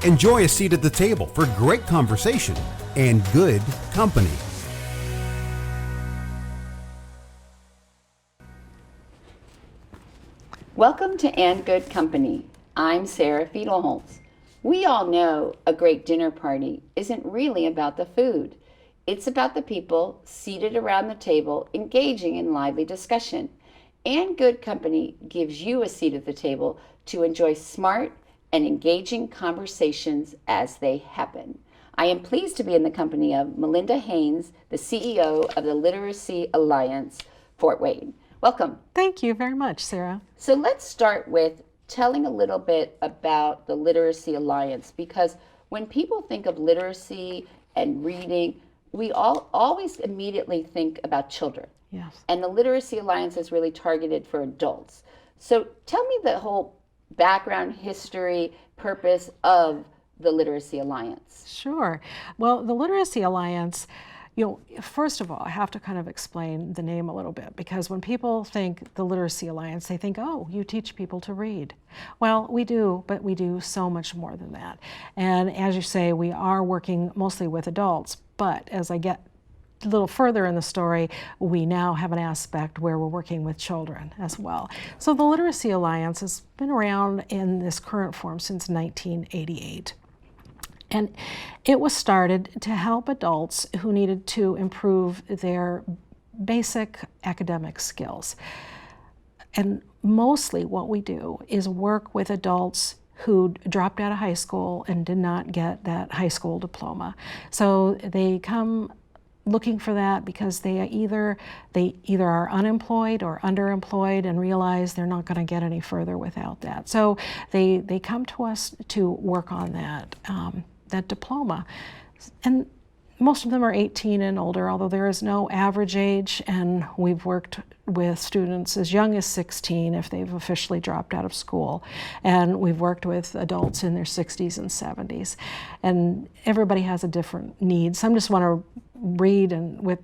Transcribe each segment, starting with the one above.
Enjoy a seat at the table for great conversation and good company. Welcome to And Good Company. I'm Sarah Fiedelholtz. We all know a great dinner party isn't really about the food. It's about the people seated around the table engaging in lively discussion. And Good Company gives you a seat at the table to enjoy smart and engaging conversations as they happen. I am pleased to be in the company of Melinda Haines, the CEO of the Literacy Alliance, Fort Wayne. Welcome. Thank you very much, Sarah. So let's start with telling a little bit about the Literacy Alliance, because when people think of literacy and reading, we all always immediately think about children. Yes. And the Literacy Alliance is really targeted for adults. So tell me the whole background, history, purpose of the Literacy Alliance. Sure. Well, the Literacy Alliance, first of all, I have to kind of explain the name a little bit, because when people think the Literacy Alliance, they think, oh, you teach people to read. Well, we do, but we do so much more than that. And as you say, we are working mostly with adults, but as I get a little further in the story, we now have an aspect where we're working with children as well. So the Literacy Alliance has been around in this current form since 1988. And it was started to help adults who needed to improve their basic academic skills. And mostly what we do is work with adults who dropped out of high school and did not get that high school diploma. So they come looking for that because they either are unemployed or underemployed and realize they're not going to get any further without that. So they come to us to work on that diploma. And most of them are 18 and older, although there is no average age, and we've worked with students as young as 16 if they've officially dropped out of school. And we've worked with adults in their 60s and 70s. And everybody has a different need. Some just want to read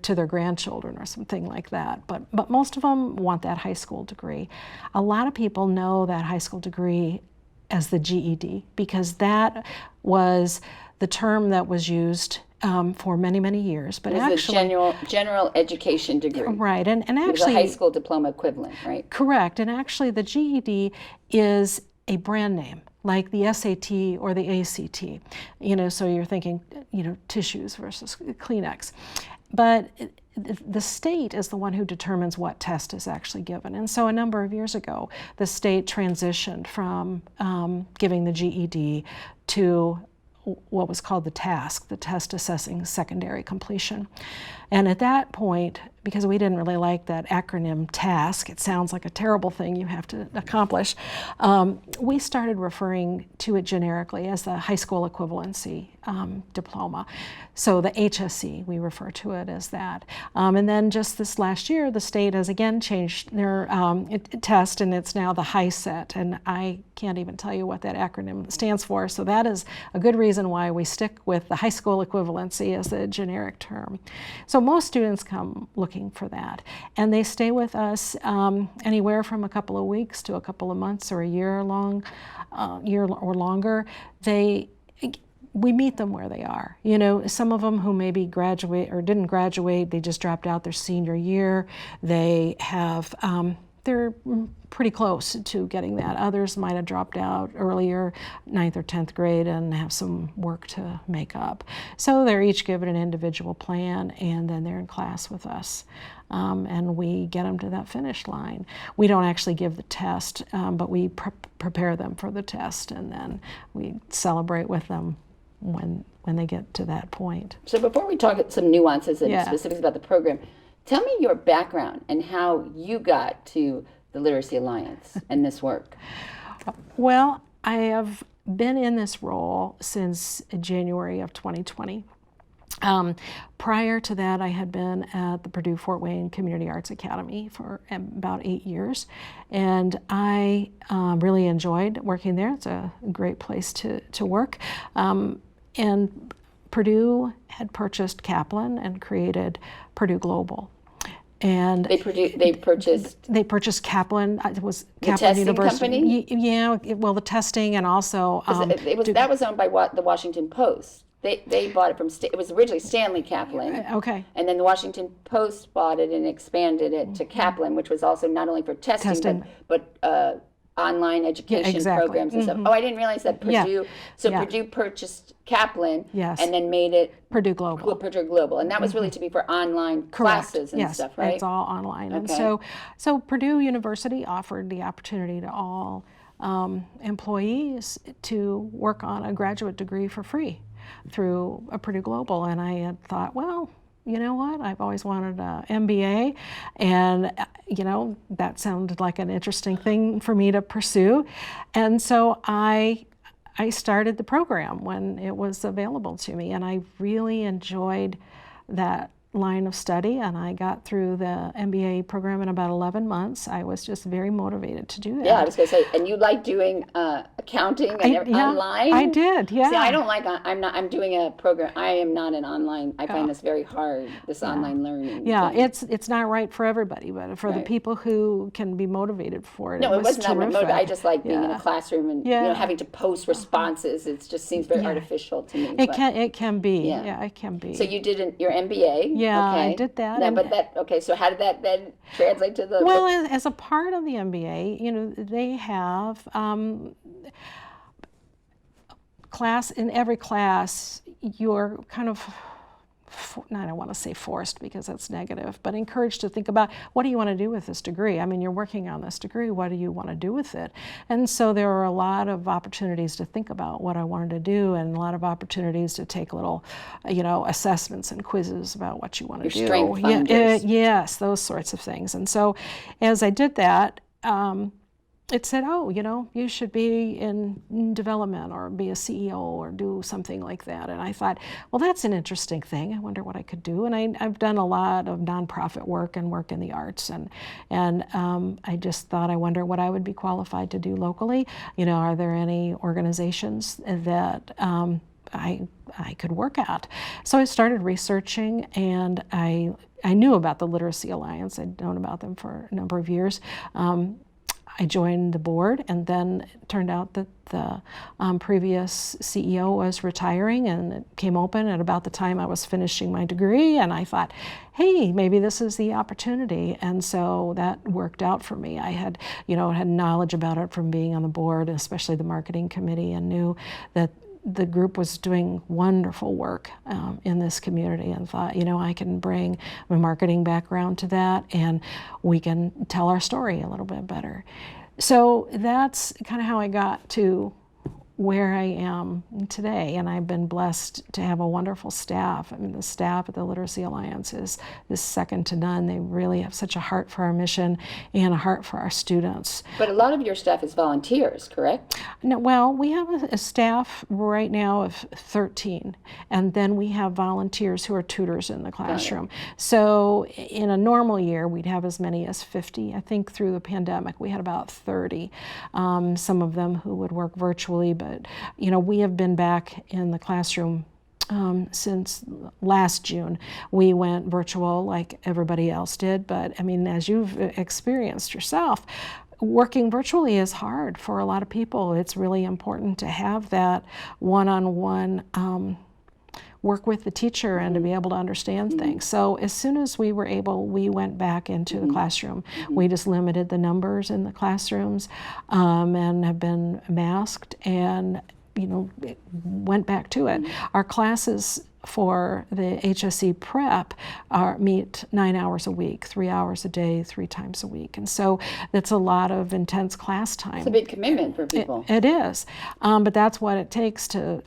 to their grandchildren or something like that. But most of them want that high school degree. A lot of people know that high school degree as the GED, because that was the term that was used for many, many years. But actually, a general education degree. Right, and actually, it was a high school diploma equivalent, right? Correct, and actually the GED is a brand name, like the SAT or the ACT. So you're thinking, tissues versus Kleenex. But the state is the one who determines what test is actually given. And so a number of years ago, the state transitioned from giving the GED to what was called the TASC, the Test Assessing Secondary Completion. And at that point, because we didn't really like that acronym TASC, it sounds like a terrible thing you have to accomplish, we started referring to it generically as the high school equivalency diploma. So the HSE, we refer to it as that. And then just this last year, the state has again changed their test, and it's now the HiSET, and I can't even tell you what that acronym stands for. So that is a good reason why we stick with the high school equivalency as a generic term. So most students come looking for that, and they stay with us anywhere from a couple of weeks to a couple of months or a year long, year or longer. We meet them where they are. Some of them who maybe graduate or didn't graduate, they just dropped out their senior year. They have, they're pretty close to getting that. Others might have dropped out earlier, 9th or 10th grade, and have some work to make up. So they're each given an individual plan, and then they're in class with us. And we get them to that finish line. We don't actually give the test, but we prepare them for the test, and then we celebrate with them when they get to that point. So before we talk some nuances and specifics about the program, tell me your background and how you got to the Literacy Alliance and this work. Well, I have been in this role since January of 2020. Prior to that, I had been at the Purdue Fort Wayne Community Arts Academy for about 8 years, and I really enjoyed working there. It's a great place to work. And Purdue had purchased Kaplan and created Purdue Global. And They purchased they purchased Kaplan. It was the Kaplan testing University. company? Yeah, well, the testing and also that was owned by the Washington Post. They bought it from it was originally Stanley Kaplan. Okay. And then the Washington Post bought it and expanded it to Kaplan, which was also not only for testing. but online education exactly. programs and stuff. Oh, I didn't realize that Purdue. So Yeah. Purdue purchased Kaplan Yes. and then made it Purdue Global. Purdue Global, and that was really to be for online classes and yes, stuff, right? It's all online. And Okay. so Purdue University offered the opportunity to all employees to work on a graduate degree for free through a Purdue Global. And I had thought, well, you know what, I've always wanted an MBA, and that sounded like an interesting thing for me to pursue. And so I started the program when it was available to me, and I really enjoyed that line of study, and I got through the MBA program in about 11 months. I was just very motivated to do that. Yeah, I was going to say, and you like doing accounting and online? I did, yeah. See, I don't like, I'm doing a program, I am not an online, I find this very hard, this online learning. Yeah, thing. it's not right for everybody, but for the people who can be motivated for it, No, it wasn't terrific. motivated. I just like being in a classroom and having to post responses. It just seems very artificial to me. It can be. Yeah, it can be. So you did your MBA. Yeah, okay. I did that. No, but so how did that then translate to the? Well, as a part of the MBA, they have in every class, you're kind of, I don't want to say forced because that's negative, but encouraged to think about, what do you want to do with this degree? I mean, you're working on this degree, what do you want to do with it? And so there are a lot of opportunities to think about what I wanted to do, and a lot of opportunities to take little, assessments and quizzes about what you want to do. Strength finders. Yes, those sorts of things. And so as I did that, it said, oh, you should be in development or be a CEO or do something like that. And I thought, well, that's an interesting thing. I wonder what I could do. And I've done a lot of nonprofit work and work in the arts. And I just thought, I wonder what I would be qualified to do locally. Are there any organizations that I could work at? So I started researching, and I knew about the Literacy Alliance. I'd known about them for a number of years. I joined the board, and then it turned out that the previous CEO was retiring, and it came open at about the time I was finishing my degree, and I thought, hey, maybe this is the opportunity. And so that worked out for me. I had knowledge about it from being on the board, especially the marketing committee, and knew that the group was doing wonderful work in this community, and thought, I can bring my marketing background to that, and we can tell our story a little bit better. So that's kind of how I got to where I am today, and I've been blessed to have a wonderful staff. I mean, the staff at the Literacy Alliance is second to none. They really have such a heart for our mission and a heart for our students. But a lot of your staff is volunteers, correct? No, well, we have a staff right now of 13, and then we have volunteers who are tutors in the classroom. So in a normal year, we'd have as many as 50. I think through the pandemic, we had about 30, some of them who would work virtually, but we have been back in the classroom since last June. We went virtual like everybody else did, but I mean, as you've experienced yourself, working virtually is hard for a lot of people. It's really important to have that one-on-one work with the teacher and to be able to understand things. So as soon as we were able, we went back into the classroom. We just limited the numbers in the classrooms and have been masked, and went back to it. Our classes for the HSE prep meet 9 hours a week, 3 hours a day, 3 times a week. And so that's a lot of intense class time. It's a big commitment for people. It is. But that's what it takes to,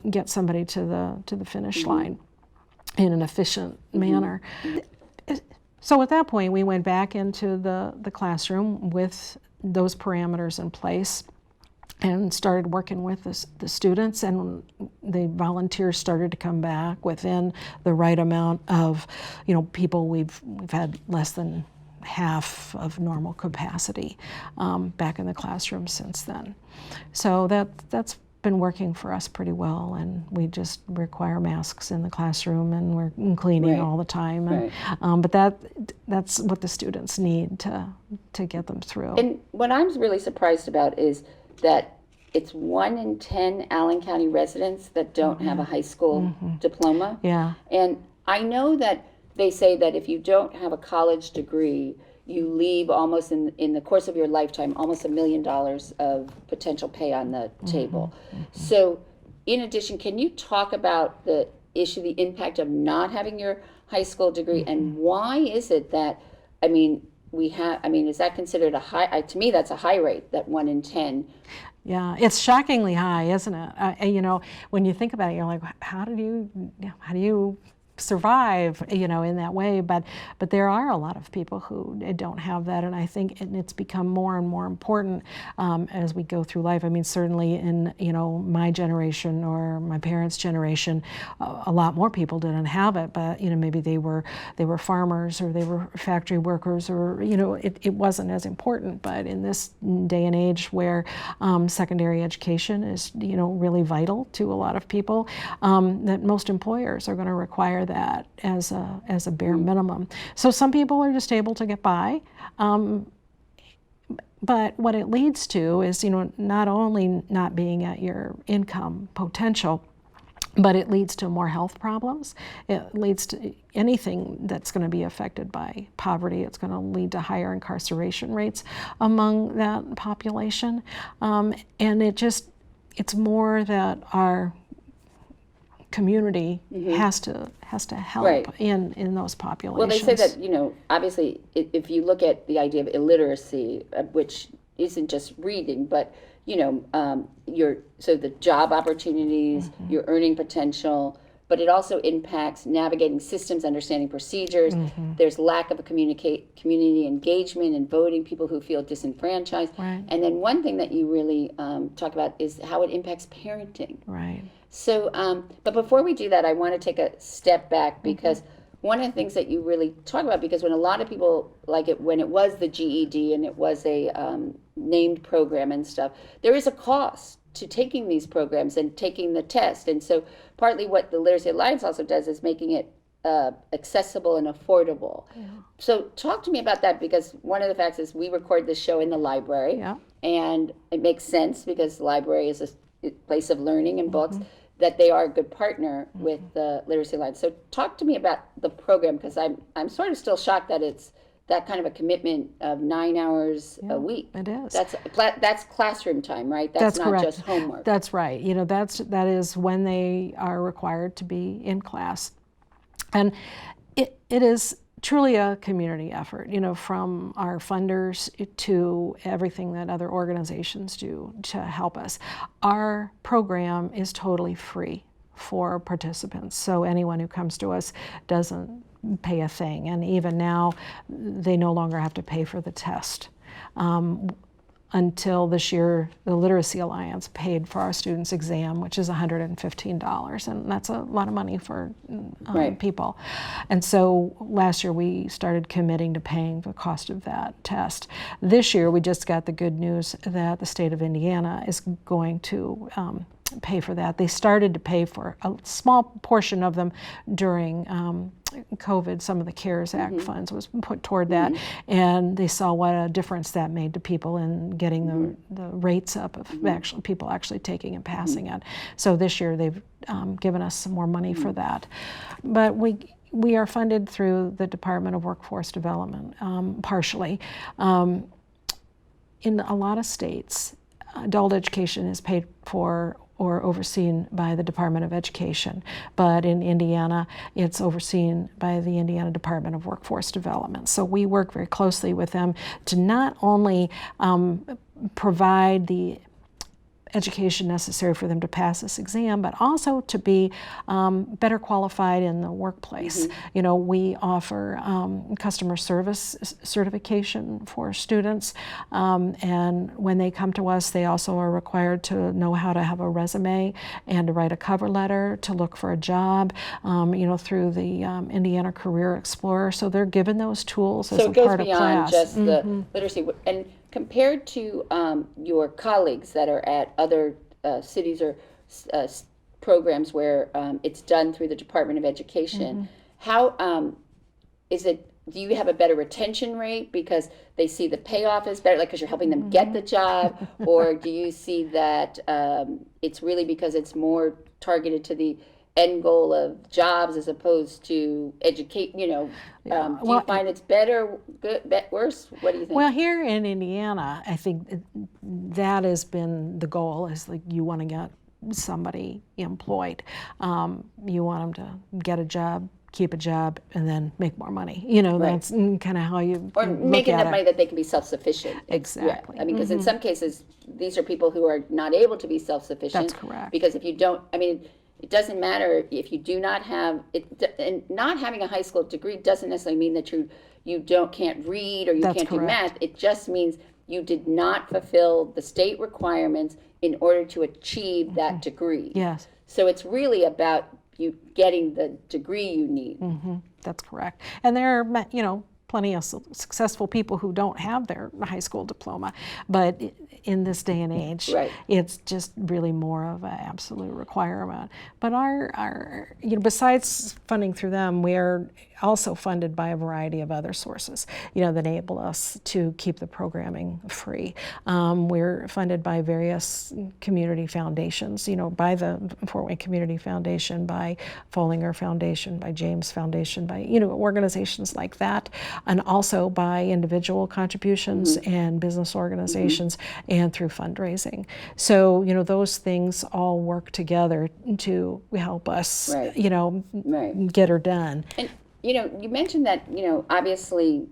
get somebody to the finish line in an efficient manner. So at that point, we went back into the classroom with those parameters in place, and started working with the students, and the volunteers started to come back within the right amount of, people. We've had less than half of normal capacity back in the classroom since then. So that's been working for us pretty well, and we just require masks in the classroom, and we're cleaning all the time. And, but that's what the students need to get them through. And what I'm really surprised about is that it's 1 in 10 Allen County residents that don't have a high school diploma. Yeah. And I know that they say that if you don't have a college degree, you leave almost in the course of your lifetime almost $1 million of potential pay on the table. So in addition, can you talk about the issue, the impact of not having your high school degree, and why is it that, is that considered a high, to me that's a high rate, that 1 in 10. Yeah, it's shockingly high, isn't it? When you think about it, you're like, how do you survive, in that way? But there are a lot of people who don't have that, and I think it's become more and more important as we go through life. I mean, certainly in my generation or my parents' generation, a lot more people didn't have it, but maybe they were farmers or they were factory workers, or it wasn't as important. But in this day and age where secondary education is really vital to a lot of people, that most employers are going to require that as a bare minimum. So some people are just able to get by, but what it leads to is not only not being at your income potential, but it leads to more health problems. It leads to anything that's going to be affected by poverty. It's going to lead to higher incarceration rates among that population, and it's more that our community has to help in those populations. Well, they say that obviously if you look at the idea of illiteracy, which isn't just reading, but the job opportunities, your earning potential, but it also impacts navigating systems, understanding procedures. There's lack of a community engagement and voting, people who feel disenfranchised. Right. And then one thing that you really talk about is how it impacts parenting. Right. So, but before we do that, I want to take a step back, because one of the things that you really talk about, because when a lot of people, when it was the GED and it was a named program and stuff, there is a cost to taking these programs and taking the test. And so partly what the Literacy Alliance also does is making it accessible and affordable. Yeah. So talk to me about that, because one of the facts is we record this show in the library, and it makes sense because the library is a place of learning and books, that they are a good partner with the Literacy Alliance. So talk to me about the program, because I'm sort of still shocked that it's that kind of a commitment of 9 hours a week. It is. That's classroom time, right? That's not correct. Just homework. That's right. That is when they are required to be in class, and it is truly a community effort, from our funders to everything that other organizations do to help us. Our program is totally free for participants, so anyone who comes to us doesn't pay a thing, and even now they no longer have to pay for the test. Until this year, the Literacy Alliance paid for our students' exam, which is $115, and that's a lot of money for people. And so last year we started committing to paying the cost of that test. This year we just got the good news that the state of Indiana is going to pay for that. They started to pay for a small portion of them during COVID. Some of the CARES Act funds was put toward that, and they saw what a difference that made to people in getting the rates up of people actually taking and passing it. So this year they've given us some more money for that. But we are funded through the Department of Workforce Development, partially. In a lot of states, adult education is paid for or overseen by the Department of Education. But in Indiana, it's overseen by the Indiana Department of Workforce Development. So we work very closely with them to not only provide the education necessary for them to pass this exam, but also to be better qualified in the workplace. We offer customer service certification for students, and when they come to us, they also are required to know how to have a resume and to write a cover letter, to look for a job, through the Indiana Career Explorer. So they're given those tools as a part of class. So it goes beyond just the literacy. And compared to your colleagues that are at other cities or programs where it's done through the Department of Education. How is it? Do you have a better retention rate because they see the payoff is better, like because you're helping them get the job, or do you see that it's really because it's more targeted to the end goal of jobs as opposed to educate? Do you find it's better, good, worse? What do you think? Well, here in Indiana, I think that has been the goal. Is like you want to get somebody employed. You want them to get a job, keep a job, and then make more money. That's kind of how you or making enough money that they can be self-sufficient. Exactly. Yeah. I mean, because in some cases, these are people who are not able to be self-sufficient. That's correct. Because if you don't, it doesn't matter if you do not have it, and not having a high school degree doesn't necessarily mean that you can't read or you That's can't correct. do math. It just means you did not fulfill the state requirements in order to achieve that degree. Yes. So it's really about you getting the degree you need. That's correct. And there are, plenty of successful people who don't have their high school diploma, but in this day and age, it's just really more of an absolute requirement. But our besides funding through them, we are also funded by a variety of other sources, that enable us to keep the programming free. We're funded by various community foundations, by the Fort Wayne Community Foundation, by Follinger Foundation, by James Foundation, by, organizations like that, and also by individual contributions and business organizations and through fundraising. So, those things all work together to help us, get her done. And you mentioned that, obviously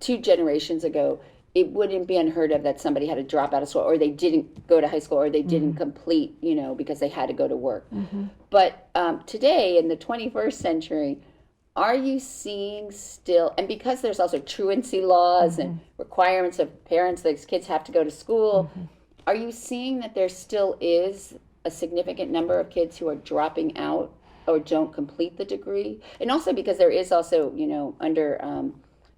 2 generations ago, it wouldn't be unheard of that somebody had to drop out of school, or they didn't go to high school, or they didn't complete, because they had to go to work. But today, in the 21st century, are you seeing still, and because there's also truancy laws and requirements of parents that kids have to go to school, are you seeing that there still is a significant number of kids who are dropping out or don't complete the degree? And also because there is also, under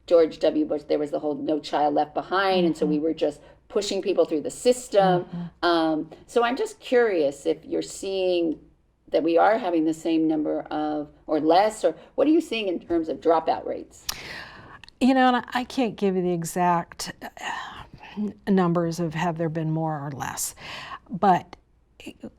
George W. Bush, there was the whole No Child Left Behind, and so we were just pushing people through the system. So I'm just curious if you're seeing that we are having the same number of, or less, or what are you seeing in terms of dropout rates? And I can't give you the exact numbers of have there been more or less, but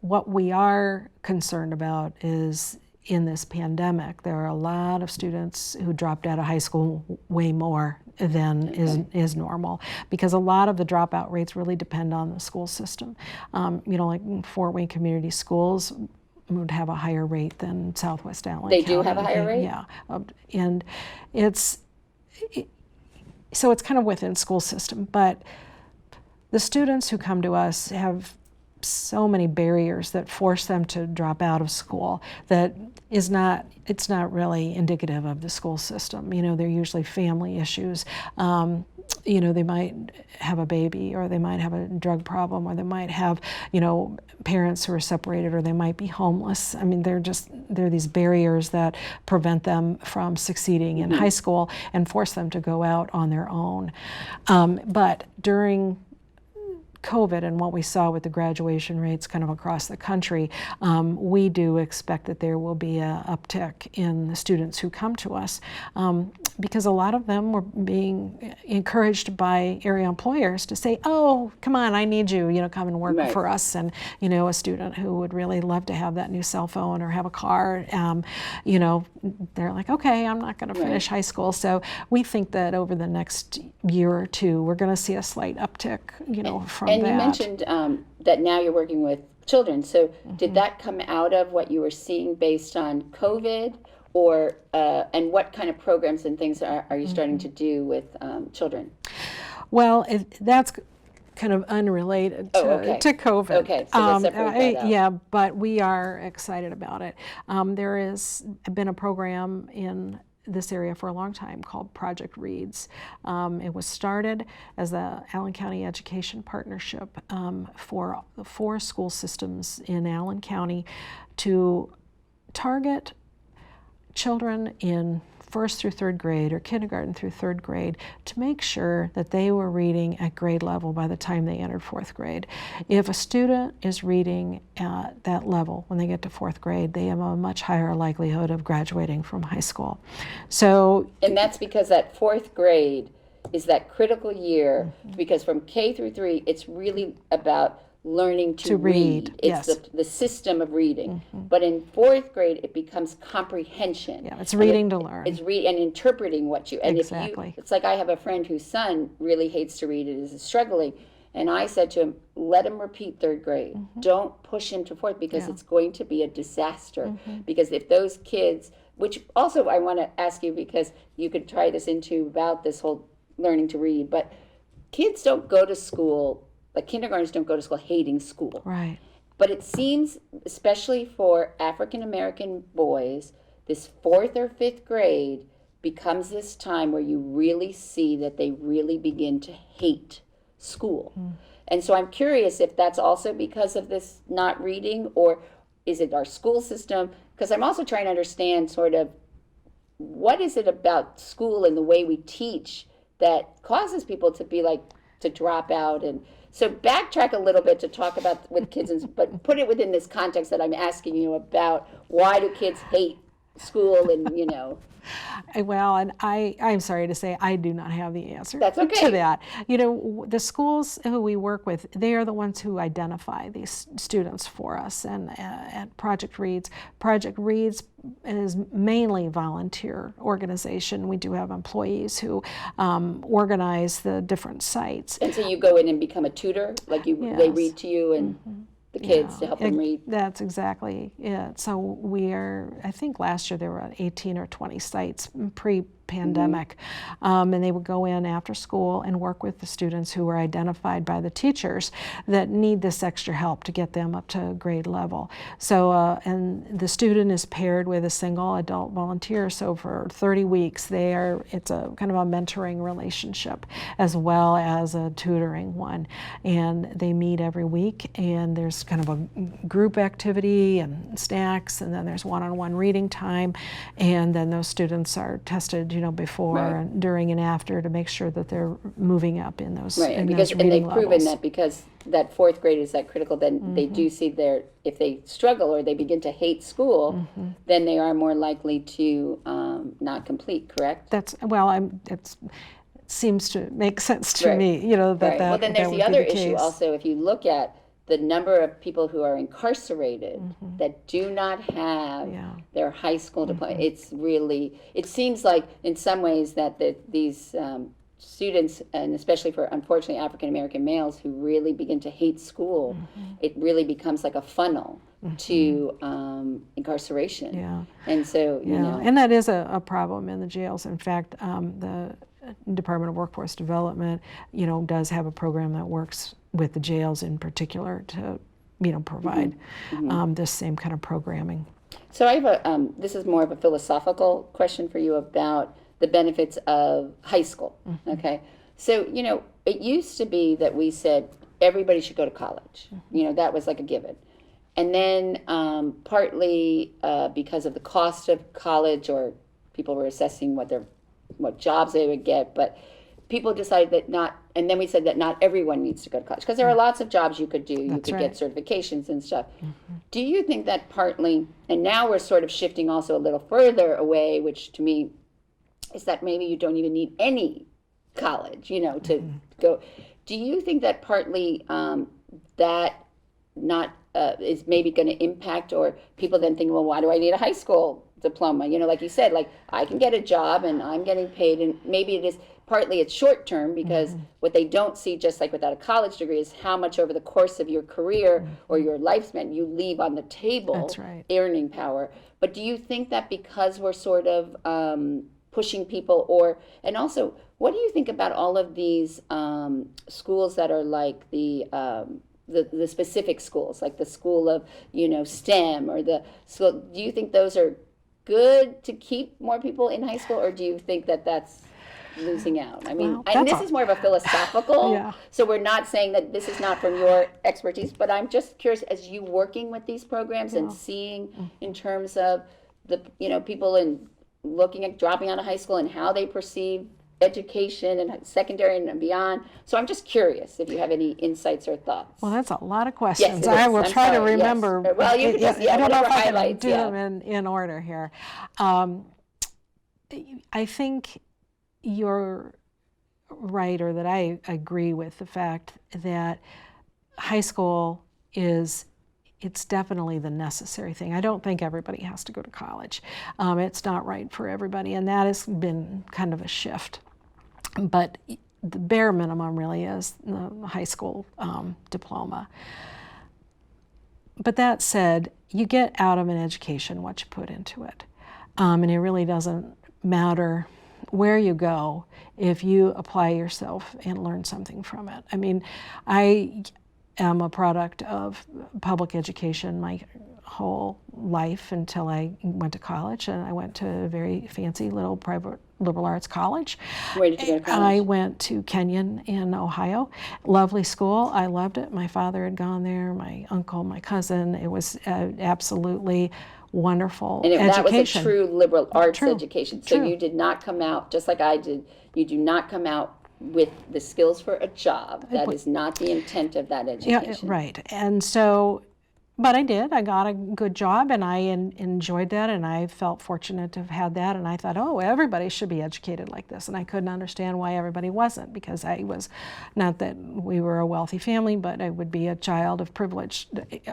what we are concerned about is in this pandemic, there are a lot of students who dropped out of high school way more than is normal, because a lot of the dropout rates really depend on the school system. Like Fort Wayne Community Schools would have a higher rate than Southwest Allen County. They do have a higher rate? Yeah. And so it's kind of within school system, but the students who come to us have so many barriers that force them to drop out of school that it's not really indicative of the school system. They're usually family issues. They might have a baby, or they might have a drug problem, or they might have, parents who are separated, or they might be homeless. They're these barriers that prevent them from succeeding in high school and force them to go out on their own. But during COVID and what we saw with the graduation rates kind of across the country, we do expect that there will be an uptick in the students who come to us, because a lot of them were being encouraged by area employers to say, oh, come on, I need you, come and work for us. And, a student who would really love to have that new cell phone or have a car, they're like, okay, I'm not going to finish high school. So we think that over the next year or two, we're going to see a slight uptick, from and that. You mentioned that now you're working with children. So did that come out of what you were seeing based on COVID, or and what kind of programs and things are you starting to do with children? Well, that's kind of unrelated to COVID. Okay, so let's separate that out. Yeah, but we are excited about it. There has been a program in this area for a long time called Project Reads. It was started as the Allen County Education Partnership for the 4 school systems in Allen County to target children in first through third grade or kindergarten through third grade to make sure that they were reading at grade level by the time they entered fourth grade. If a student is reading at that level when they get to fourth grade, they have a much higher likelihood of graduating from high school. So, and that's because that fourth grade is that critical year, because from K through 3, it's really about learning to read. It's yes. the system of reading. But in fourth grade, it becomes comprehension. Yeah, it's reading to learn. It's read and interpreting what you. And exactly. If you, it's like I have a friend whose son really hates to read. It is struggling, and I said to him, "Let him repeat third grade. Don't push him to fourth because it's going to be a disaster. Because if those kids, which also I want to ask you because you could try this into about this whole learning to read, but kids don't go to school." Like kindergartners don't go to school hating school. Right. But it seems, especially for African American boys, this fourth or fifth grade becomes this time where you really see that they really begin to hate school. And so I'm curious if that's also because of this not reading, or is it our school system? Because I'm also trying to understand sort of what is it about school and the way we teach that causes people to be like, to drop out. And so backtrack a little bit to talk about with kids, but put it within this context that I'm asking you about. Why do kids hate school and, you know? Well, and I'm sorry to say I do not have the answer That's okay. to that. You know, the schools who we work with, they are the ones who identify these students for us. And at Project Reads is mainly volunteer organization. We do have employees who organize the different sites. And so you go in and become a tutor, like you, Yes. they read to you and the kids to help them read. That's exactly it. So we are, I think last year there were 18 or 20 sites pre-pandemic, and they would go in after school and work with the students who were identified by the teachers that need this extra help to get them up to grade level. So, and the student is paired with a single adult volunteer. So for 30 weeks, it's a kind of a mentoring relationship as well as a tutoring one. And they meet every week, and there's kind of a group activity and snacks, and then there's one-on-one reading time, and then those students are tested, you know, before and during and after to make sure that they're moving up in those and those reading they've levels. proven that because that fourth grade is that critical, then they do see if they struggle or they begin to hate school, then they are more likely to not complete. Correct? It seems to make sense to me. You know that. Well, then there's that the would other be the issue case. also. If you look at the number of people who are incarcerated that do not have their high school diploma, it seems like in some ways that these students, and especially for unfortunately African American males who really begin to hate school, it really becomes like a funnel to incarceration. And so, you know. And that is a problem in the jails. In fact, the Department of Workforce Development, you know, does have a program that works with the jails in particular to, you know, provide this same kind of programming. So I have this is more of a philosophical question for you about the benefits of high school. Okay. So, you know, it used to be that we said everybody should go to college. You know, that was like a given. And then partly because of the cost of college, or people were assessing what jobs they would get, but people decided that not, and then we said that not everyone needs to go to college, because there are lots of jobs you could do. You could get certifications and stuff. Do you think that partly, and now we're sort of shifting also a little further away, which to me is that maybe you don't even need any college, you know, to go. Do you think that partly that not is maybe going to impact, or people then think, well, why do I need a high school diploma? You know, like you said, like I can get a job and I'm getting paid, and maybe it is partly it's short term, because what they don't see, just like without a college degree, is how much over the course of your career or your lifespan you leave on the table. Earning power. But do you think that because we're sort of pushing people, and also what do you think about all of these schools that are like the specific schools, like the school of, you know, STEM, or the school? Do you think those are good to keep more people in high school, or do you think that that's losing out? I mean, and this is more of a philosophical, so we're not saying that this is not from your expertise, but I'm just curious, as you working with these programs and seeing in terms of the, you know, people in looking at dropping out of high school and how they perceive education and secondary and beyond. So I'm just curious if you have any insights or thoughts. Well, that's a lot of questions. Yes, I will I'm try to sorry, remember. Yes. Well, you can just, I don't know if I can highlights, do them in order here. I think you're right, or that I agree with the fact that high school it's definitely the necessary thing. I don't think everybody has to go to college. It's not right for everybody, and that has been kind of a shift. But the bare minimum really is the high school diploma. But that said, you get out of an education what you put into it. And it really doesn't matter where you go if you apply yourself and learn something from it. I mean, I am a product of public education my whole life until I went to college, and I went to a very fancy little private liberal arts college. Where did you go to college? I went to Kenyon in Ohio. Lovely school. I loved it. My father had gone there, my uncle, my cousin. It was absolutely wonderful education. That was a true liberal arts True. education. So True. you did not come out, just like I did, you do not come out with the skills for a job. That is not the intent of that education. Yeah, right. And so, but I did. I got a good job, and I enjoyed that, and I felt fortunate to have had that. And I thought, oh, everybody should be educated like this. And I couldn't understand why everybody wasn't, because I was, not that we were a wealthy family, but I would be a child of privilege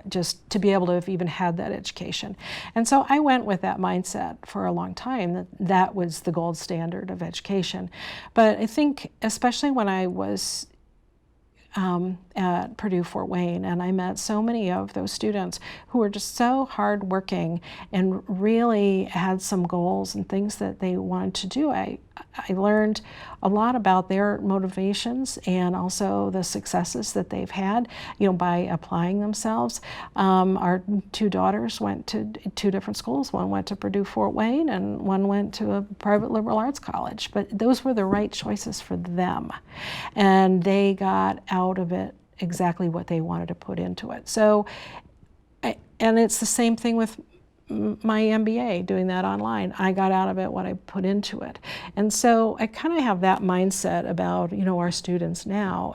just to be able to have even had that education. And so I went with that mindset for a long time, that was the gold standard of education. But I think, especially when I was at Purdue Fort Wayne, and I met so many of those students who were just so hardworking and really had some goals and things that they wanted to do. I learned a lot about their motivations and also the successes that they've had, by applying themselves. Our two daughters went to two different schools. One went to Purdue Fort Wayne, and one went to a private liberal arts college. But those were the right choices for them, and they got out of it exactly what they wanted to put into it. So, and it's the same thing with my MBA, doing that online. I got out of it what I put into it. And so I kind of have that mindset about, our students now.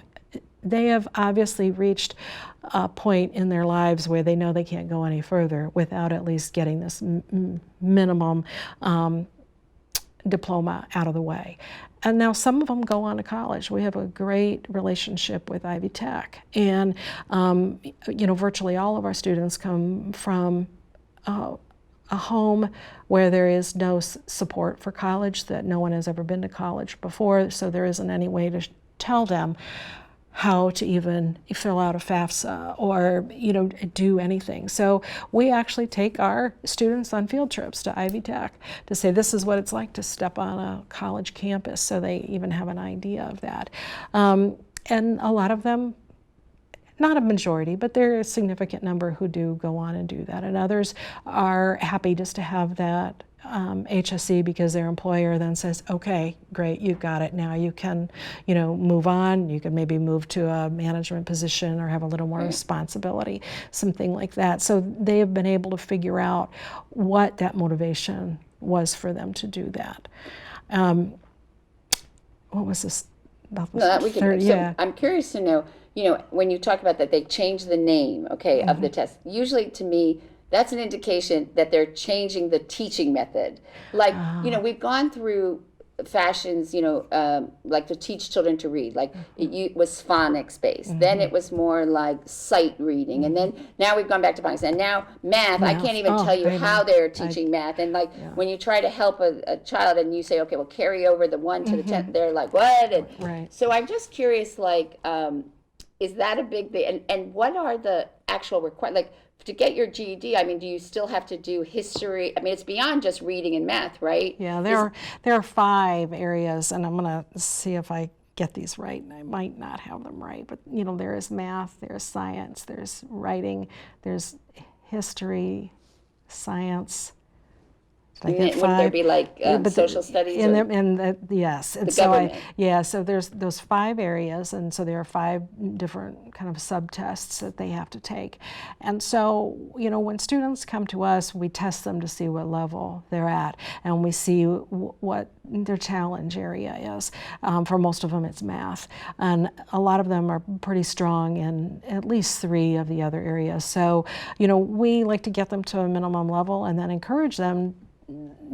They have obviously reached a point in their lives where they know they can't go any further without at least getting this minimum diploma out of the way. And now some of them go on to college. We have a great relationship with Ivy Tech. And, virtually all of our students come from a home where there is no support for college, that no one has ever been to college before, so there isn't any way to tell them how to even fill out a FAFSA or do anything. So we actually take our students on field trips to Ivy Tech to say this is what it's like to step on a college campus, so they even have an idea of that. And a lot of them, not a majority, but there are a significant number who do go on and do that. And others are happy just to have that HSE, because their employer then says, okay, great, you've got it. Now you can, move on. You can maybe move to a management position or have a little more responsibility, something like that. So they have been able to figure out what that motivation was for them to do that. What was this? So I'm curious to know, when you talk about that, they changed the name, of the test. Usually, to me, that's an indication that they're changing the teaching method. Like, we've gone through fashions, like to teach children to read. Like, it was phonics based. Then it was more like sight reading. And then now we've gone back to phonics. And now math, I can't even tell you how they're teaching math. And when you try to help a child and you say, okay, well, carry over the 1 to the 10, they're like, what? And so I'm just curious, is that a big thing? And what are the actual requirements? Like, to get your GED, do you still have to do history? It's beyond just reading and math, right? Yeah, there are 5 areas, and I'm going to see if I get these right, and I might not have them right. But, there is math, there's science, there's writing, there's history, science, Wouldn't there be like social studies? Yes, and the so government? so there's those 5 areas, and so there are 5 different kind of subtests that they have to take. And so, when students come to us, we test them to see what level they're at, and we see what their challenge area is. For most of them, it's math, and a lot of them are pretty strong in at least 3 of the other areas. So, we like to get them to a minimum level and then encourage them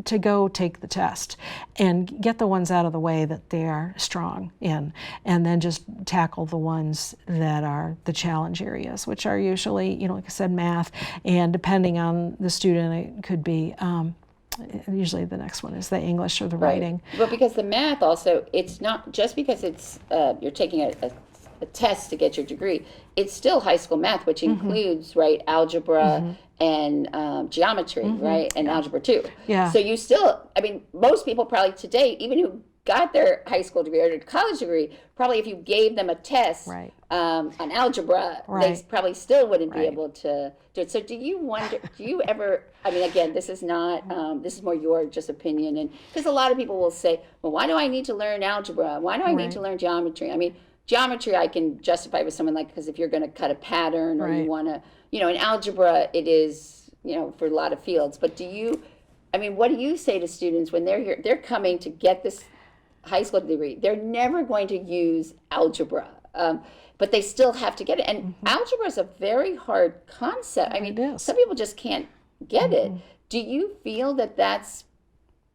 to go take the test and get the ones out of the way that they are strong in, and then just tackle the ones that are the challenge areas, which are usually, like I said, math, and depending on the student, it could be usually the next one is the English or the writing. But because the math also, it's not just because it's you're taking a test to get your degree, it's still high school math, which includes algebra and geometry, right, and algebra 2. Yeah. So you still, most people probably today, even who got their high school degree or their college degree, probably if you gave them a test on algebra, they probably still wouldn't be able to do it. So do you ever, again, this is not, this is more your just opinion, and because a lot of people will say, well, why do I need to learn algebra? Why do I need to learn geometry? Geometry I can justify with someone because if you're going to cut a pattern or you want to, in algebra it is, for a lot of fields. But what do you say to students when they're here, they're coming to get this high school degree, they're never going to use algebra, but they still have to get it. And algebra is a very hard concept. Some people just can't get it. Do you feel that that's,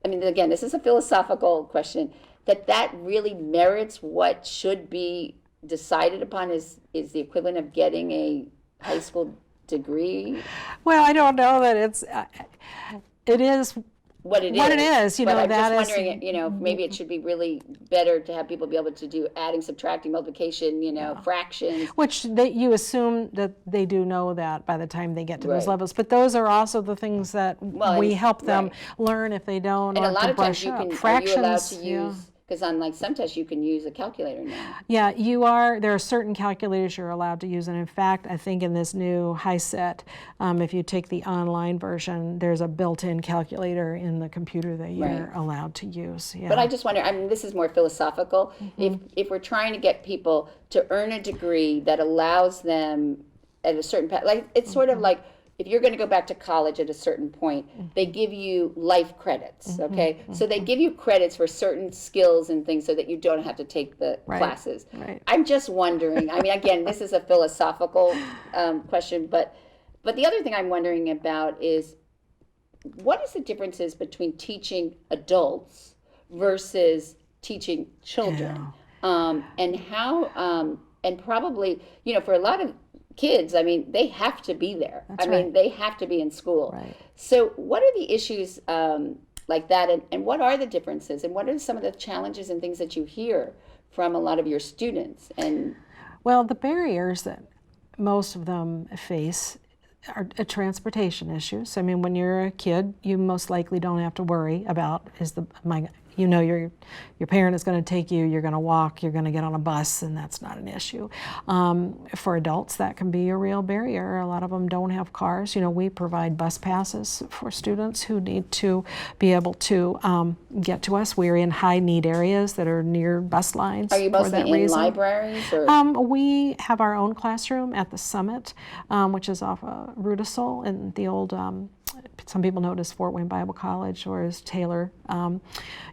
again, this is a philosophical question, that really merits what should be decided upon is the equivalent of getting a high school degree? Well, I don't know that it is what it is. But I'm just wondering, maybe it should be really better to have people be able to do adding, subtracting, multiplication, fractions. Which you assume that they do know that by the time they get to those levels. But those are also the things that we help them learn if they don't. And or a lot to of times brush up. Fractions, are you allowed to use, because on some tests you can use a calculator now. Yeah, you are. There are certain calculators you're allowed to use, and in fact, I think in this new HiSET, if you take the online version, there's a built-in calculator in the computer that you're allowed to use. Yeah. But I just wonder. This is more philosophical. If we're trying to get people to earn a degree that allows them at a certain path, it's sort of like, if you're going to go back to college at a certain point, they give you life credits, okay? So they give you credits for certain skills and things so that you don't have to take the classes. Right. I'm just wondering, again, this is a philosophical question, but the other thing I'm wondering about is, what is the differences between teaching adults versus teaching children? And how, and probably, for a lot of kids, they have to be there. They have to be in school. Right. So what are the issues like that, and what are the differences, and what are some of the challenges and things that you hear from a lot of your students? And well, the barriers that most of them face are transportation issues. When you're a kid, you most likely don't have to worry about your parent is going to take you, you're going to walk, you're going to get on a bus, and that's not an issue. For adults, that can be a real barrier. A lot of them don't have cars. We provide bus passes for students who need to be able to get to us. We're in high-need areas that are near bus lines. Are you mostly in libraries? Or? We have our own classroom at the Summit, which is off of Rudisill in the old some people know it as Fort Wayne Bible College or as Taylor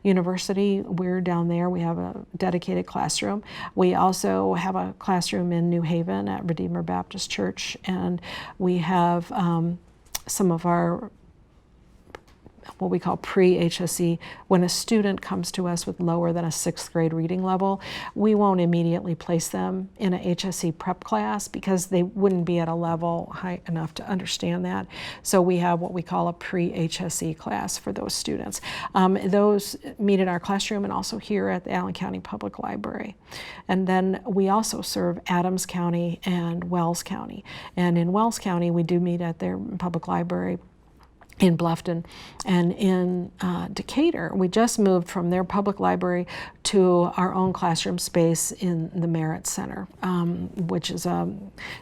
University. We're down there. We have a dedicated classroom. We also have a classroom in New Haven at Redeemer Baptist Church, and we have some of our what we call pre-HSE. When a student comes to us with lower than a 6th grade reading level, we won't immediately place them in a HSE prep class because they wouldn't be at a level high enough to understand that. So we have what we call a pre-HSE class for those students. Those meet in our classroom and also here at the Allen County Public Library. And then we also serve Adams County and Wells County. And in Wells County, we do meet at their public library in Bluffton, and in Decatur. We just moved from their public library to our own classroom space in the Merritt Center, which is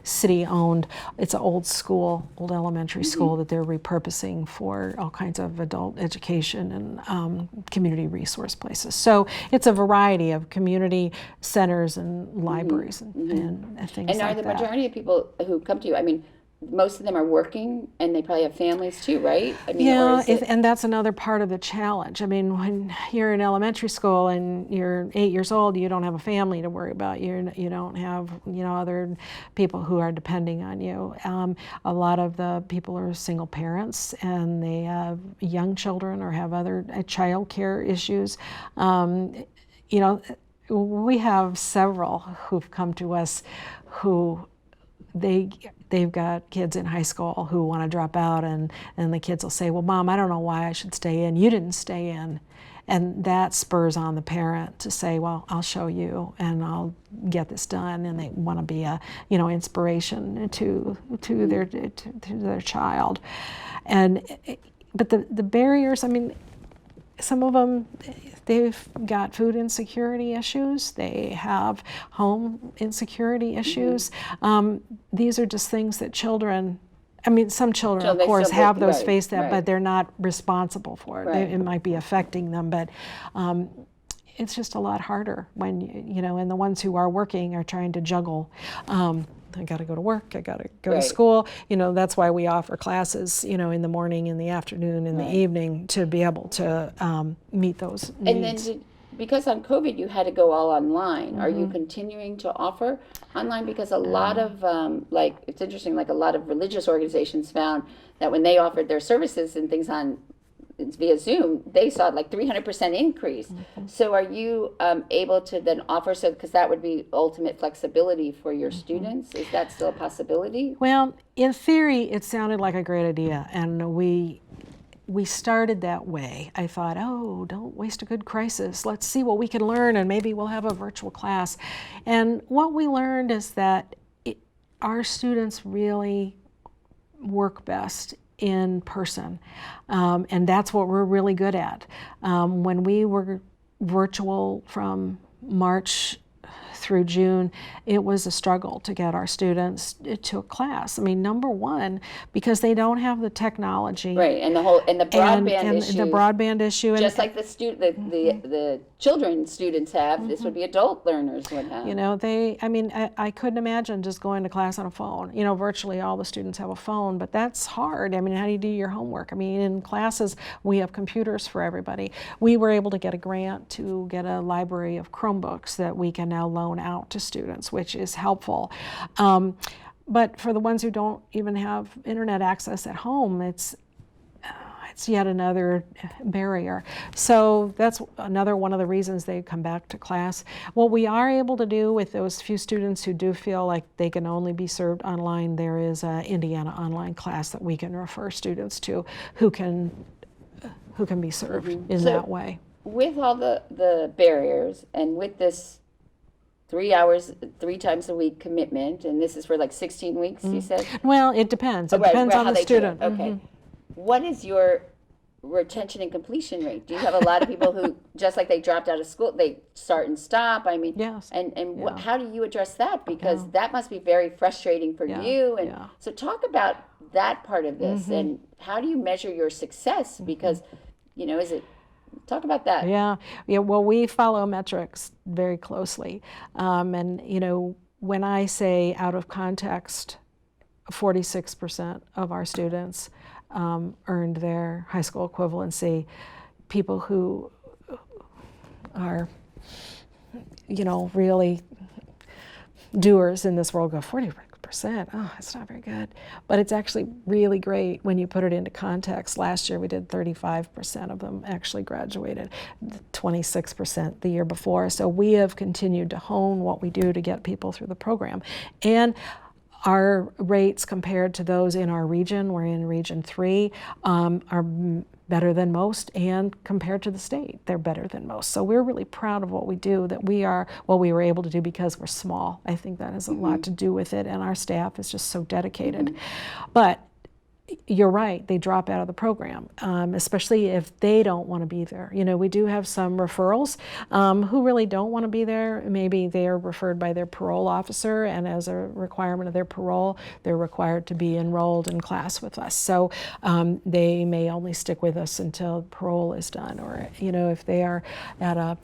city-owned. It's an old school, old elementary school that they're repurposing for all kinds of adult education and community resource places. So it's a variety of community centers and libraries and things like that. And are the majority of people who come to you, I mean, most of them are working and they probably have families too, right? I mean, yeah, and that's another part of the challenge. I mean, when you're in elementary school and you're 8 years old, you don't have a family to worry about. You don't have, other people who are depending on you. A lot of the people are single parents and they have young children or have other child care issues. We have several who've come to us who they've got kids in high school who want to drop out, and the kids will say, well, Mom, I don't know why I should stay in. You didn't stay in. And that spurs on the parent to say, well, I'll show you and I'll get this done. And they want to be a, inspiration to their child. But the barriers, I mean, some of them, they've got food insecurity issues. They have home insecurity issues. These are just things that children, some children, of course, have those, face that, but they're not responsible for it. It might be affecting them, but it's just a lot harder when, and the ones who are working are trying to juggle. I got to go to work, I got to go to school. That's why we offer classes, in the morning, in the afternoon, in the evening, to be able to meet those needs. And then, because on COVID you had to go all online, are you continuing to offer online? Because a lot of, it's interesting, like a lot of religious organizations found that when they offered their services and things on via Zoom, they saw like 300% increase. So are you able to then offer, because that would be ultimate flexibility for your students? Is that still a possibility? Well, in theory, it sounded like a great idea, and we started that way. I thought, don't waste a good crisis. Let's see what we can learn, and maybe we'll have a virtual class. And what we learned is that our students really work best in person, and that's what we're really good at. When we were virtual from March through June, it was a struggle to get our students to a class. Number one, because they don't have the technology, and the broadband issue. The broadband issue, just like the children students have. This would be adult learners would have. I couldn't imagine just going to class on a phone. Virtually all the students have a phone, but that's hard. How do you do your homework? In classes, we have computers for everybody. We were able to get a grant to get a library of Chromebooks that we can now loan out to students, which is helpful. But for the ones who don't even have internet access at home, it's yet another barrier. So that's another one of the reasons they come back to class. What we are able to do with those few students who do feel like they can only be served online, there is an Indiana online class that we can refer students to who can be served in that way. With all the barriers and with this 3 hours, 3 times a week commitment, and this is for like 16 weeks, you said? Well, it depends. It depends on the student. Okay. What is your retention and completion rate? Do you have a lot of people who, just like they dropped out of school, they start and stop? Yes. How do you address that? Because that must be very frustrating for you. And so talk about that part of this, and how do you measure your success? Because, talk about that. Yeah. Well, we follow metrics very closely. When I say out of context, 46% of our students earned their high school equivalency. People who are, really doers in this world go 40%. It's not very good. But it's actually really great when you put it into context. Last year we did 35% of them actually graduated, 26% the year before. So we have continued to hone what we do to get people through the program. And our rates compared to those in our region, we're in Region 3, are better than most, and compared to the state, they're better than most. So we're really proud of what we do, that we were able to do because we're small. I think that has a lot to do with it, and our staff is just so dedicated. But you're right, they drop out of the program, especially if they don't want to be there. You know, we do have some referrals who really don't want to be there. Maybe they're referred by their parole officer, and as a requirement of their parole, they're required to be enrolled in class with us. So they may only stick with us until parole is done, or, you know, if they are at a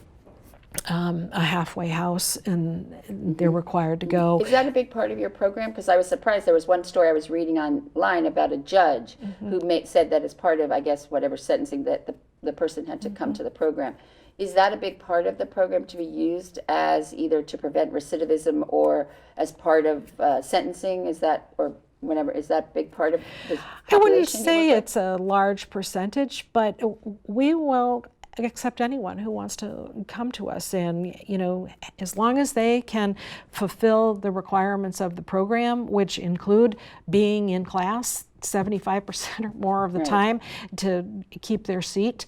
halfway house and they're required to go. Is that a big part of your program? Because I was surprised. There was one story I was reading online about a judge who said that as part of, I guess, whatever sentencing, that the person had to come to the program. Is that a big part of the program, to be used as either to prevent recidivism or as part of sentencing? Is that, or whenever, is that a big part of the population? I wouldn't say it's a large percentage, but we will accept anyone who wants to come to us, and, you know, as long as they can fulfill the requirements of the program, which include being in class 75% or more of the time to keep their seat,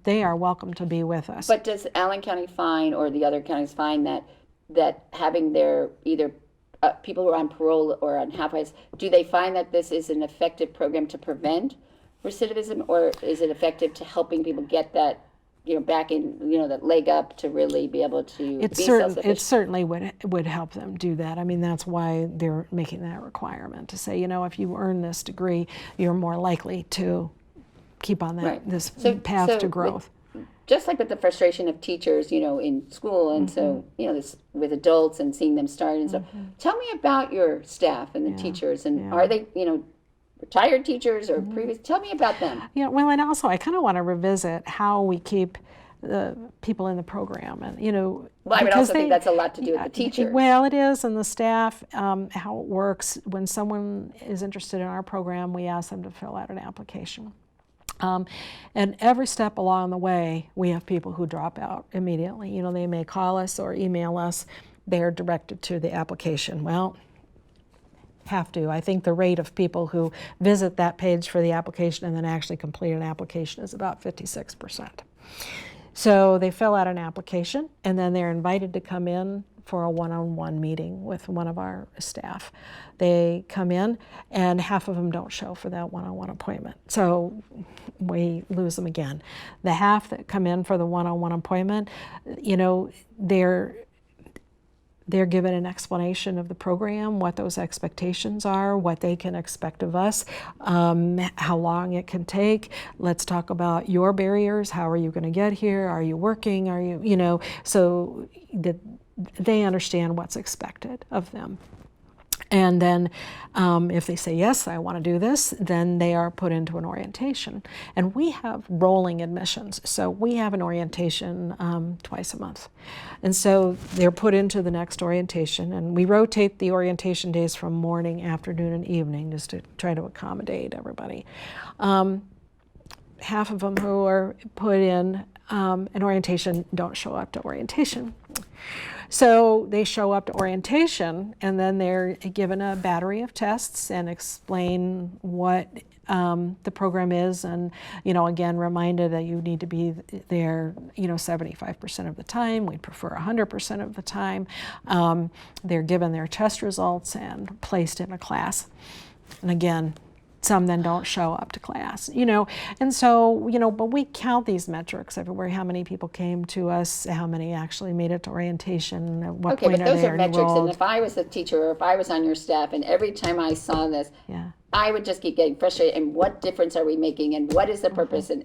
they are welcome to be with us. But does Allen County find, or the other counties find, that having their either people who are on parole or on halfways, do they find that this is an effective program to prevent recidivism, or is it effective to helping people get that, you know, back in, you know, that leg up to really be able to be self-sufficient? It certainly would help them do that. I mean, that's why they're making that requirement, to say, you know, if you earn this degree, you're more likely to keep on that this path to growth. Just like with the frustration of teachers, you know, in school, and so, you know, this with adults and seeing them start and stuff. Tell me about your staff and the teachers, and are they, you know, retired teachers or previous? Tell me about them. Yeah, well, and also I kind of want to revisit how we keep the people in the program, and, you know, well, I would also think that's a lot to do with the teacher. Well, it is, and the staff, how it works. When someone is interested in our program, we ask them to fill out an application. And every step along the way, we have people who drop out immediately. You know, they may call us or email us. They're directed to the application. Well, have to. I think the rate of people who visit that page for the application and then actually complete an application is about 56%. So they fill out an application, and then they're invited to come in for a one-on-one meeting with one of our staff. They come in, and half of them don't show for that one-on-one appointment. So we lose them again. The half that come in for the one-on-one appointment, you know, they're given an explanation of the program, what those expectations are, what they can expect of us, how long it can take. Let's talk about your barriers. How are you going to get here? Are you working? Are you, you know, so that they understand what's expected of them. And then if they say, yes, I want to do this, then they are put into an orientation. And we have rolling admissions. So we have an orientation twice a month. And so they're put into the next orientation. And we rotate the orientation days from morning, afternoon, and evening, just to try to accommodate everybody. Half of them who are put in an orientation don't show up to orientation. So they show up to orientation, and then they're given a battery of tests and explain what the program is, and, you know, again, reminded that you need to be there, you know, 75% of the time. We'd prefer 100% of the time. They're given their test results and placed in a class. And again, some then don't show up to class, you know, and so, you know, but we count these metrics everywhere: how many people came to us, how many actually made it to orientation, at what point but those are are they metrics, enrolled. and if I was a teacher or if I was on your staff, and every time I saw this, I would just keep getting frustrated. And what difference are we making? And what is the purpose? And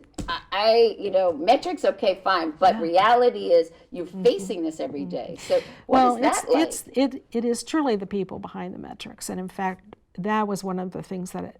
I, you know, metrics, okay, fine, but reality is you're facing this every day. So what is that like? It is truly the people behind the metrics, and in fact, that was one of the things that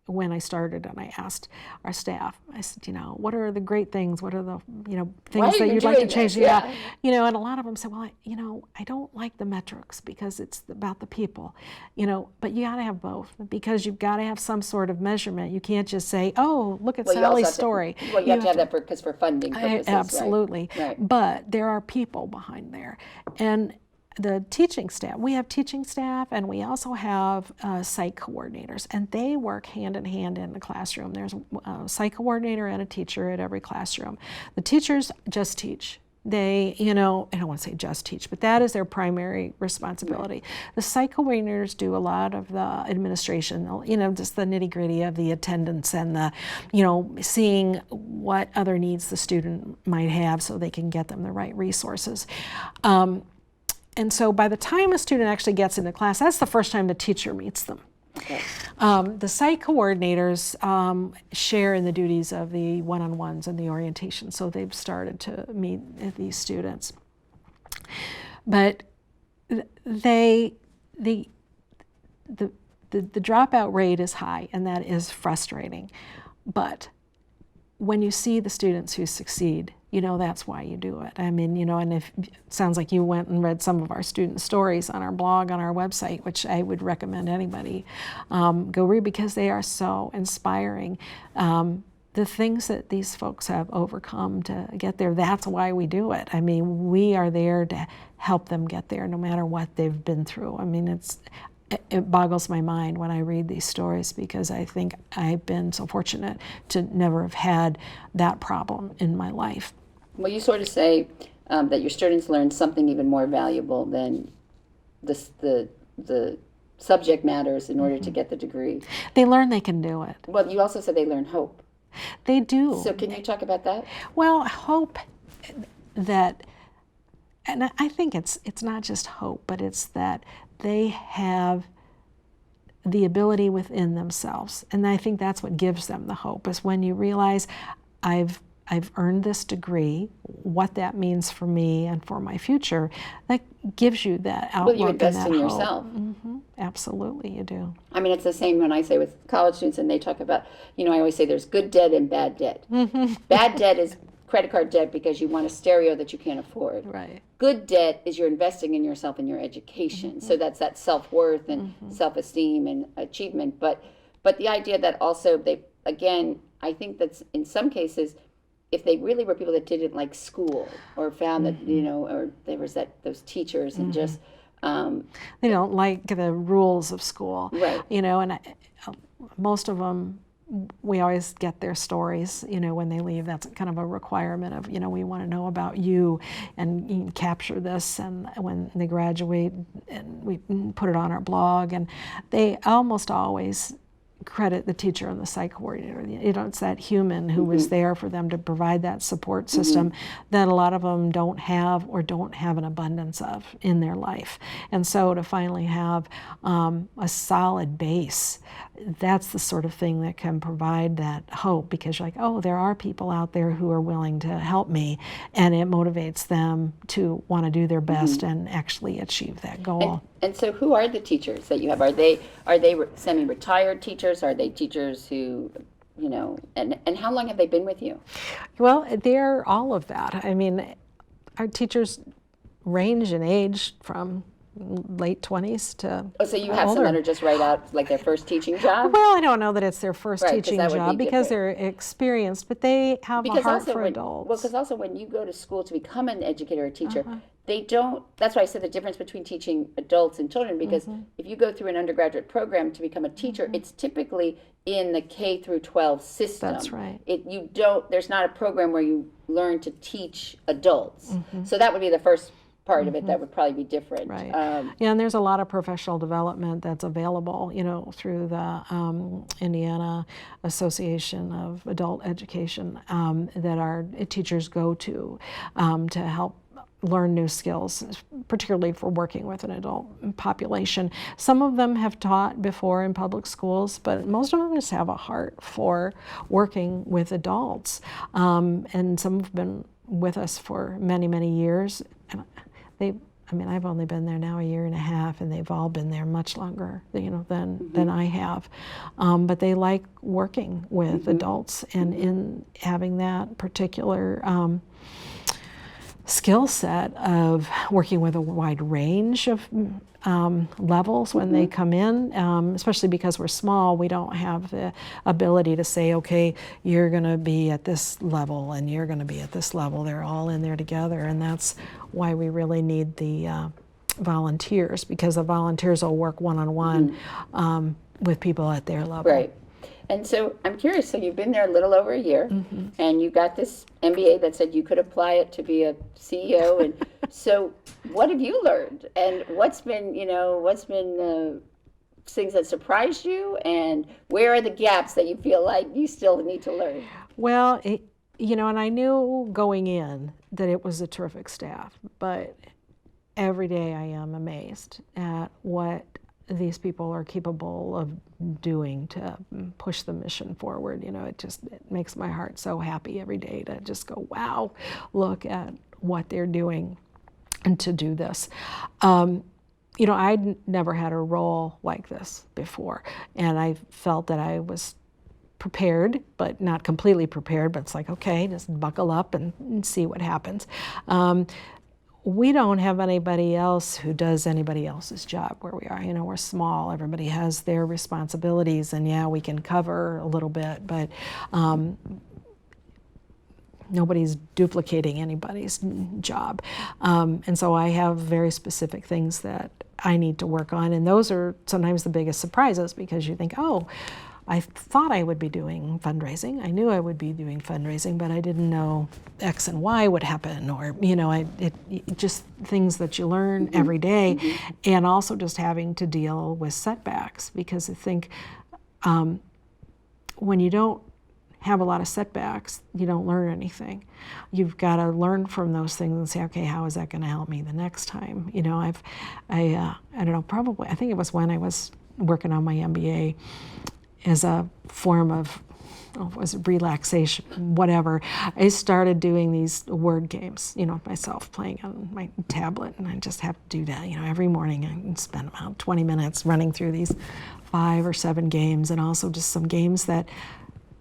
when I started, and I asked our staff, I said, you know, what are the great things? What are the, you know, things that you'd like to change? Yeah. You know, and a lot of them said, well, you know, I don't like the metrics because it's about the people, you know, but you got to have both, because you've got to have some sort of measurement. You can't just say, oh, look at Sally's story. You have to have that because for funding purposes. Absolutely. Right. But there are people behind there. And the teaching staff, we have teaching staff, and we also have site coordinators, and they work hand in hand in the classroom. There's a site coordinator and a teacher at every classroom. The teachers just teach. They, I don't want to say just teach, but that is their primary responsibility. The psych coordinators do a lot of the administration, just the nitty gritty of the attendance and the, seeing what other needs the student might have so they can get them the right resources. And so by the time a student actually gets into class, that's the first time the teacher meets them. Okay. The site coordinators share in the duties of the one-on-ones and the orientation, so they've started to meet these students. But the dropout rate is high, and that is frustrating. But when you see the students who succeed, that's why you do it. I mean, and if it sounds like you went and read some of our student stories on our blog, on our website, which I would recommend anybody go read, because they are so inspiring. The things that these folks have overcome to get there, that's why we do it. I mean, we are there to help them get there no matter what they've been through. I mean, it boggles my mind when I read these stories, because I think I've been so fortunate to never have had that problem in my life. Well, you sort of say that your students learn something even more valuable than the subject matters in order to get the degree. They learn they can do it. Well, you also said they learn hope. They do. So can you talk about that? Well, hope that, and I think it's not just hope, but it's that they have the ability within themselves. And I think that's what gives them the hope, is when you realize I've earned this degree, what that means for me and for my future, that gives you that outlook. Well, you invest and that in hope. yourself. Mm-hmm. Absolutely, you do. I mean, it's the same when I say with college students, and they talk about, I always say there's good debt and bad debt. Bad debt is credit card debt because you want a stereo that you can't afford. Right. Good debt is you're investing in yourself and your education. So that's that self-worth and self-esteem and achievement. But the idea that also I think that's in some cases, if they really were people that didn't like school or found that, or there was those teachers and just... they don't like the rules of school. Right. And most of them, we always get their stories, when they leave. That's kind of a requirement of, we want to know about you and you capture this. And when they graduate, and we put it on our blog, and they almost always credit the teacher and the psych coordinator. It's that human who was there for them to provide that support system that a lot of them don't have or don't have an abundance of in their life. And so to finally have a solid base, that's the sort of thing that can provide that hope, because you're like, oh, there are people out there who are willing to help me, and it motivates them to want to do their best and actually achieve that goal. And so who are the teachers that you have? Are they semi-retired teachers? Are they teachers who, and how long have they been with you? Well, they're all of that. I mean, our teachers range in age from late 20s to so you have older. some that are just right out, like their first teaching job? Well, I don't know that it's their first Right, teaching that would job, be because different. they're experienced, but they have a heart for when, adults. Well, because also when you go to school to become an educator or teacher, they don't, that's why I said the difference between teaching adults and children, because if you go through an undergraduate program to become a teacher, it's typically in the K through 12 system. That's right. There's not a program where you learn to teach adults. So that would be the first part of it that would probably be different. Right. Yeah, and there's a lot of professional development that's available, through the Indiana Association of Adult Education that our teachers go to help learn new skills, particularly for working with an adult population. Some of them have taught before in public schools, but most of them just have a heart for working with adults. And some have been with us for many, many years. And I've only been there now a year and a half, and they've all been there much longer, than I have. But they like working with adults, and in having that particular skill set of working with a wide range of levels when they come in, especially because we're small, we don't have the ability to say, okay, you're going to be at this level and you're going to be at this level. They're all in there together, and that's why we really need the volunteers, because the volunteers will work one-on-one with people at their level. Right. And so I'm curious, so you've been there a little over a year, and you got this MBA that said you could apply it to be a CEO. And so what have you learned? And what's been things that surprised you? And where are the gaps that you feel like you still need to learn? Well, and I knew going in that it was a terrific staff, but every day I am amazed at what these people are capable of doing to push the mission forward. It makes my heart so happy every day to just go, wow, look at what they're doing and to do this. I'd never had a role like this before, and I felt that I was prepared, but not completely prepared, but it's like, okay, just buckle up and see what happens. We don't have anybody else who does anybody else's job where we are. We're small. Everybody has their responsibilities, and yeah, we can cover a little bit, but nobody's duplicating anybody's job. And so I have very specific things that I need to work on, and those are sometimes the biggest surprises, because you think, oh, I thought I would be doing fundraising. I knew I would be doing fundraising, but I didn't know X and Y would happen, or it just things that you learn every day, and also just having to deal with setbacks, because I think when you don't have a lot of setbacks, you don't learn anything. You've got to learn from those things and say, okay, how is that going to help me the next time? I don't know, probably, I think it was when I was working on my MBA, as a form of, was it relaxation, whatever, I started doing these word games, myself playing on my tablet, and I just have to do that, every morning. I spend about 20 minutes running through these 5 or 7 games, and also just some games that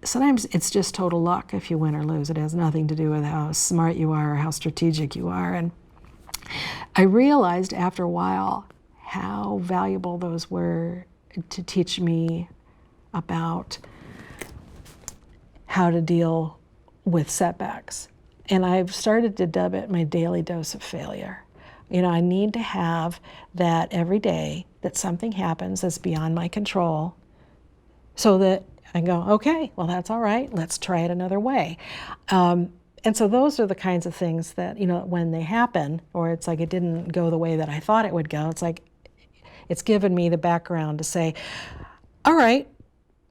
sometimes it's just total luck if you win or lose. It has nothing to do with how smart you are or how strategic you are. And I realized after a while how valuable those were to teach me about how to deal with setbacks. And I've started to dub it my daily dose of failure. I need to have that every day, that something happens that's beyond my control, so that I go, okay, well, that's all right, let's try it another way. And so those are the kinds of things that, when they happen, or it's like it didn't go the way that I thought it would go, it's like it's given me the background to say, all right,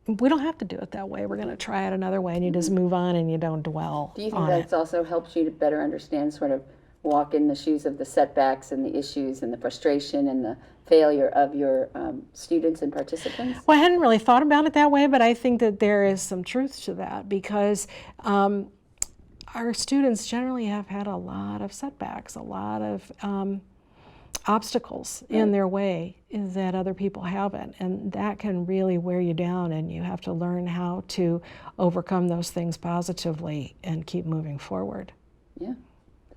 we don't have to do it that way. We're going to try it another way, and you just move on and you don't dwell on it. Do you think that's also helps you to better understand, sort of walk in the shoes of the setbacks and the issues and the frustration and the failure of your students and participants? Well, I hadn't really thought about it that way, but I think that there is some truth to that, because our students generally have had a lot of setbacks, a lot of obstacles in their way that other people haven't, and that can really wear you down, and you have to learn how to overcome those things positively and keep moving forward. Yeah.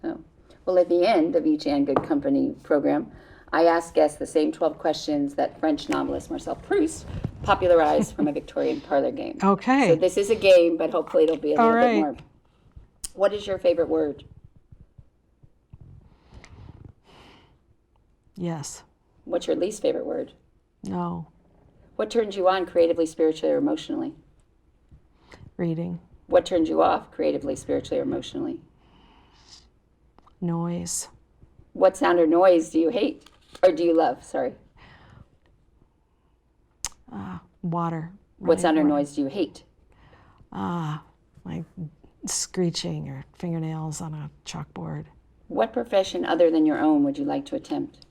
So, well, at the end of each And Good Company program, I ask guests the same 12 questions that French novelist Marcel Proust popularized from a Victorian parlor game. Okay. So this is a game, but hopefully it'll be a little bit more. What is your favorite word? Yes. What's your least favorite word? No. What turns you on creatively, spiritually, or emotionally? Reading. What turns you off creatively, spiritually, or emotionally? Noise. What sound or noise do you hate, or do you love? Sorry. Water. What sound or noise do you hate? Like screeching or fingernails on a chalkboard. What profession other than your own would you like to attempt?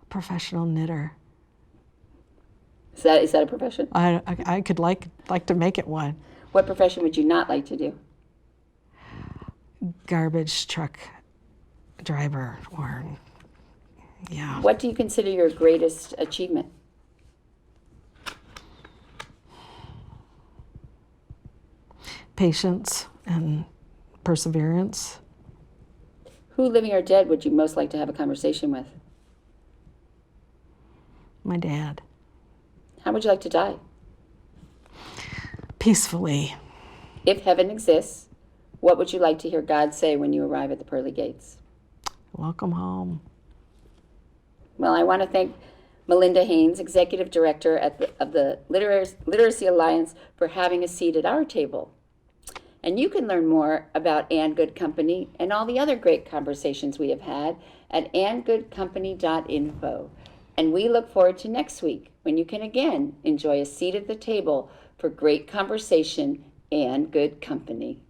Professional knitter. Is that a profession? I could like to make it one. What profession would you not like to do? Garbage truck driver, or yeah. What do you consider your greatest achievement? Patience and perseverance. Who, living or dead, would you most like to have a conversation with? My dad. How would you like to die? Peacefully. If heaven exists, what would you like to hear God say when you arrive at the pearly gates? Welcome home. Well, I want to thank Melinda Haines, Executive Director of the Literacy Alliance, for having a seat at our table. And you can learn more about And Good Company and all the other great conversations we have had at andgoodcompany.info. And we look forward to next week when you can again enjoy a seat at the table for great conversation and good company.